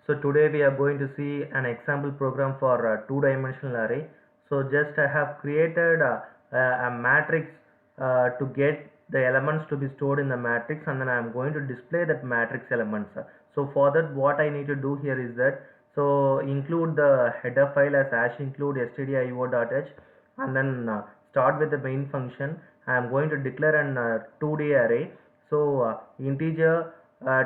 So today we are going to see an example program for a two-dimensional array. So just I have created a matrix to get the elements to be stored in the matrix, and then I am going to display that matrix elements. So for that, what I need to do here is that, so include the header file as hash include stdio.h, and then start with the main function. I am going to declare an 2D array. So integer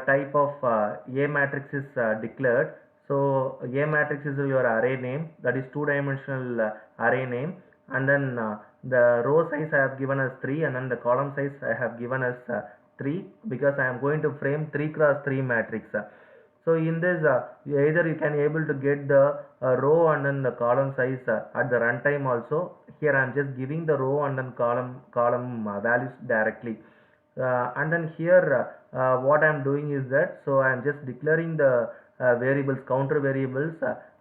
type of A matrix is declared. So A matrix is your array name, that is two-dimensional array name, and then the row size I have given as 3, and then the column size I have given as 3, because I am going to frame 3 cross 3 matrix. So in this, either you can able to get the row and then the column size at the runtime also. Here I am just giving the row and then column values directly. And then here what I am doing is that, so I am just declaring the variables, counter variables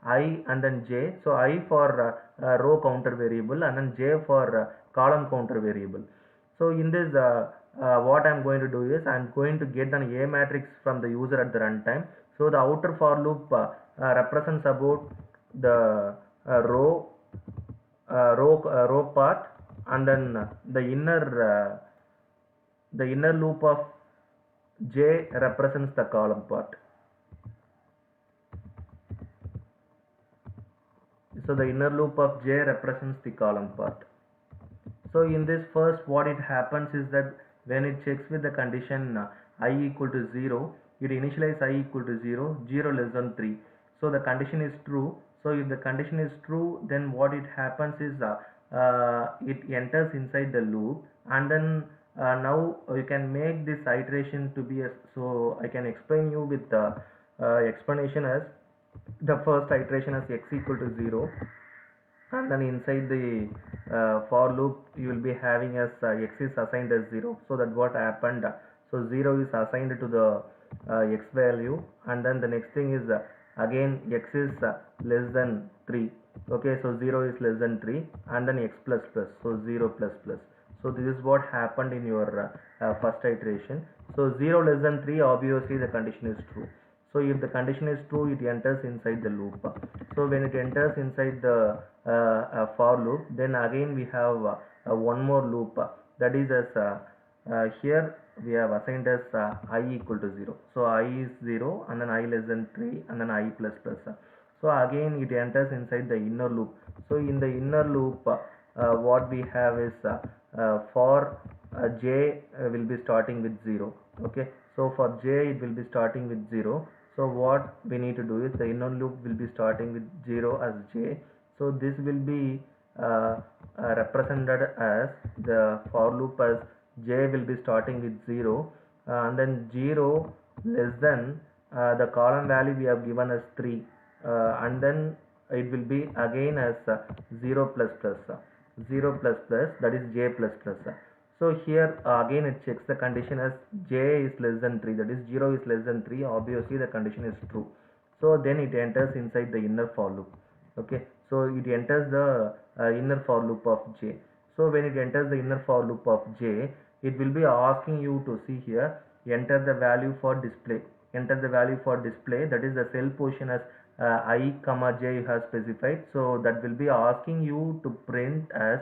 I and then j. So I for row counter variable, and then j for column counter variable. So in this, what I am going to do is I am going to get an A matrix from the user at the runtime. So the outer for loop represents about the row part, and then the inner loop of j represents the column part. So the inner loop of j represents the column part. So in this first, what it happens is that when it checks with the condition I equal to 0, it initializes I equal to 0, 0 less than 3. So the condition is true. So if the condition is true, then what it happens is it enters inside the loop, and then now you can make this iteration to be a, so I can explain you with the explanation as the first iteration as x equal to 0, and then inside the for loop you will be having as x is assigned as 0. So that what happened, so 0 is assigned to the x value, and then the next thing is again x is less than 3. Okay, so 0 is less than 3, and then x plus plus, so 0 plus plus. So this is what happened in your first iteration. So 0 less than 3, obviously the condition is true. So if the condition is true, it enters inside the loop. So when it enters inside the for loop, then again we have one more loop, that is as here we have assigned as I equal to 0. So I is 0, and then I less than 3, and then I plus plus. So again it enters inside the inner loop. So in the inner loop, what we have is for j will be starting with 0. Okay, so for j it will be starting with 0. So what we need to do is the inner loop will be starting with 0 as j. So this will be represented as the for loop as j will be starting with 0, and then 0 less than the column value we have given as 3, and then it will be again as 0 plus plus, 0 plus plus, that is j plus plus. So here again it checks the condition as j is less than 3, that is 0 is less than 3, obviously the condition is true. So then it enters inside the inner for loop. Okay, so it enters the inner for loop of j. So when it enters the inner for loop of j, it will be asking you to see here, enter the value for display. Enter the value for display, that is the cell position as I comma j you have specified. So that will be asking you to print as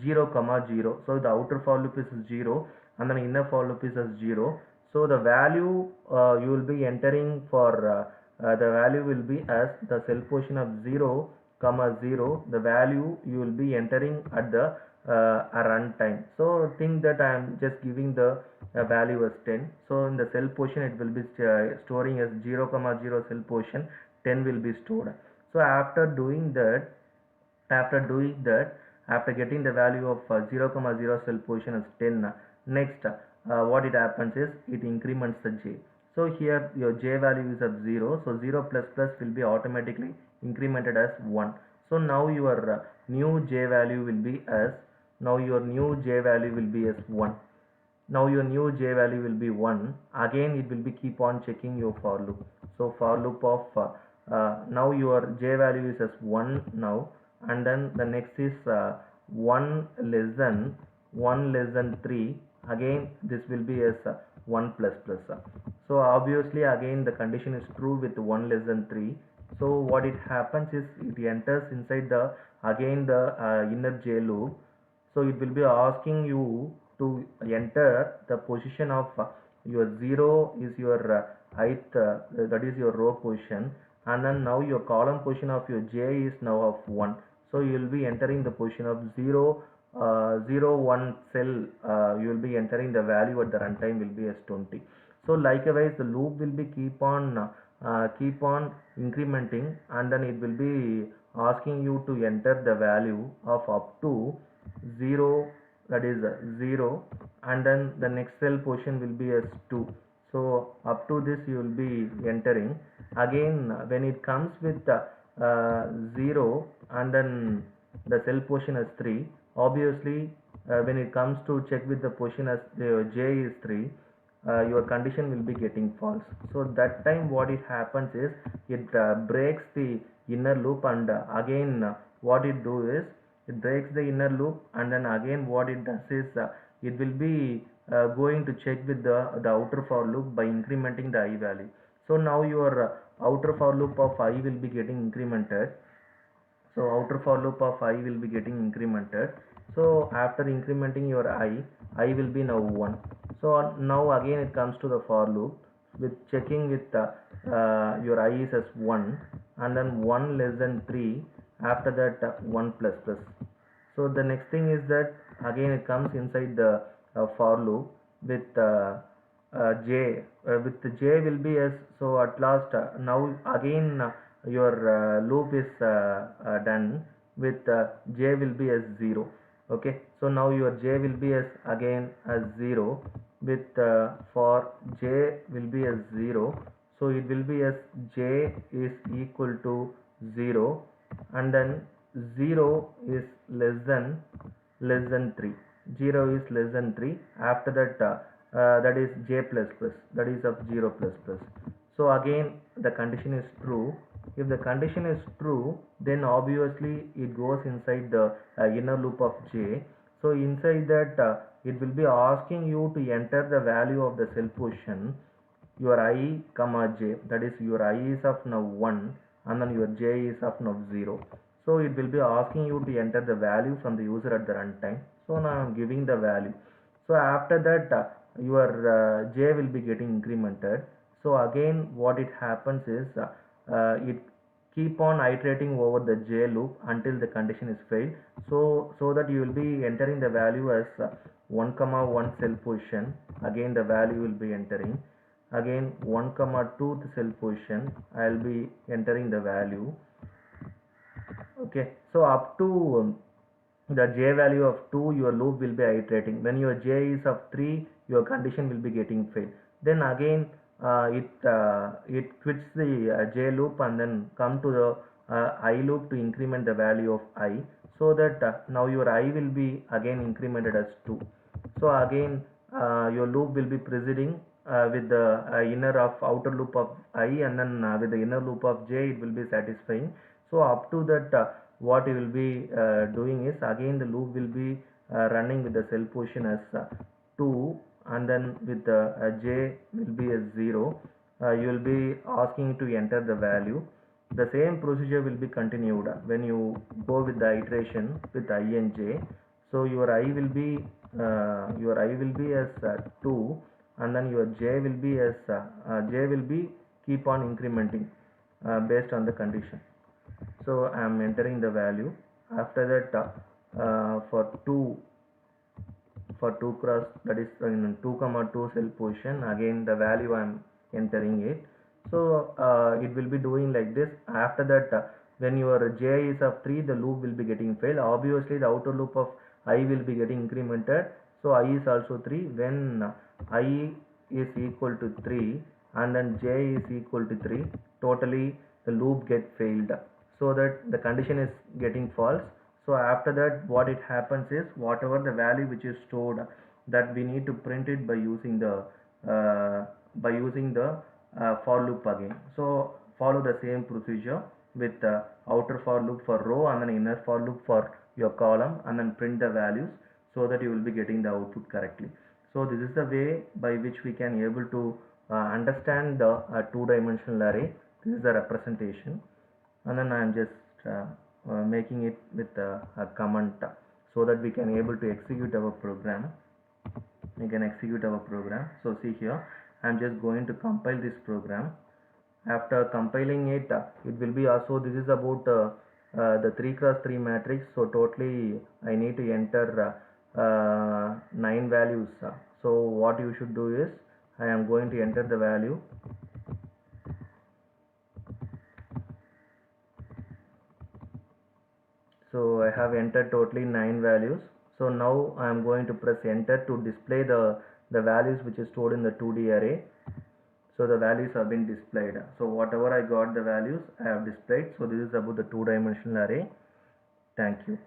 0 comma 0. So the outer for loop is 0, and then inner for loop is as 0. So the value you will be entering for the value will be as the cell position of 0 comma 0, the value you will be entering at the runtime. So think that I am just giving the value as 10. So in the cell position it will be storing as 0 comma 0 cell position, 10 will be stored. So after doing that, after getting the value of 0 comma 0 cell position as 10, next what it happens is it increments the j. So here your j value is of 0, so 0 plus plus will be automatically incremented as 1. So now your new j value will be as, now your new j value will be as 1. Now your new j value will be 1. Again it will be keep on checking your for loop. So for loop of now your j value is as 1 now, and then the next is 1 less than 3. Again this will be as 1 plus plus. So obviously again the condition is true with 1 less than 3. So what it happens is it enters inside the again the inner J loop. So it will be asking you to enter the position of your 0 is your ith that is your row position, and then now your column position of your J is now of 1. So you will be entering the position of 0 0 1 cell. You will be entering the value at the runtime will be as 20. So likewise the loop will be keep on incrementing, and then it will be asking you to enter the value of up to 0, that is 0, and then the next cell position will be as 2. So up to this you will be entering. Again when it comes with 0 and then the cell position as 3, obviously when it comes to check with the position as the J is 3, your condition will be getting false. So that time what it happens is it breaks the inner loop, and again what it do is it breaks the inner loop, and then again what it does is it will be going to check with the outer for loop by incrementing the I value. So now your outer for loop of I will be getting incremented. So outer for loop of I will be getting incremented. So after incrementing your I will be now 1. So now again it comes to the for loop with checking with your I is as 1, and then 1 less than 3, after that 1 plus plus. So the next thing is that again it comes inside the for loop with j with J will be as. So at last now again your loop is done with J will be as 0. Okay, so now your J will be as again as 0 with for J will be as 0. So it will be as J is equal to 0, and then 0 is less than 3. 0 is less than 3. After that that is J plus plus, that is of 0 plus plus. So again the condition is true. If the condition is true, then obviously it goes inside the inner loop of J. So inside that it will be asking you to enter the value of the cell position your I comma J, that is your I is of now 1, and then your J is of now 0. So it will be asking you to enter the value from the user at the runtime. So now I am giving the value. So after that your J will be getting incremented. So again what it happens is it keep on iterating over the J loop until the condition is failed. So that you will be entering the value as 1 comma 1 cell position. Again the value will be entering. Again 1 comma 2 cell position I will be entering the value. Okay, so up to the J value of 2 your loop will be iterating. When your J is of 3 your condition will be getting failed. Then again it quits the J loop and then come to the I loop to increment the value of I, so that now your I will be again incremented as 2. So again your loop will be proceeding with the inner of outer loop of I, and then with the inner loop of J it will be satisfying. So up to that what you will be doing is again the loop will be running with the cell position as 2, and then with the J will be as 0. You will be asking to enter the value. The same procedure will be continued when you go with the iteration with I and J. So your I will be as 2, and then your J will be as J will be keep on incrementing based on the condition. So I am entering the value. After that for 2 cross, that is in 2 comma 2 cell position, again the value I am entering it. So it will be doing like this. After that when your J is of 3 the loop will be getting failed. Obviously the outer loop of I will be getting incremented. So I is also 3. When I is equal to 3 and then J is equal to 3, totally the loop get failed, so that the condition is getting false. So after that what it happens is whatever the value which is stored, that we need to print it by using the for loop again. So follow the same procedure with the outer for loop for row and then inner for loop for your column, and then print the values so that you will be getting the output correctly. So this is the way by which we can able to understand the two-dimensional array. This is the representation, and then I am just making it with a comment so that we can able to execute our program. We can execute our program. So see here, I am just going to compile this program. After compiling it, it will be also, this is about the 3x3 matrix, so totally I need to enter 9 values. So what you should do is, I am going to enter the value. So I have entered totally 9 values. So now I am going to press enter to display the values which is stored in the 2D array. So the values have been displayed. So whatever I got the values I have displayed. So this is about the two-dimensional array. Thank you.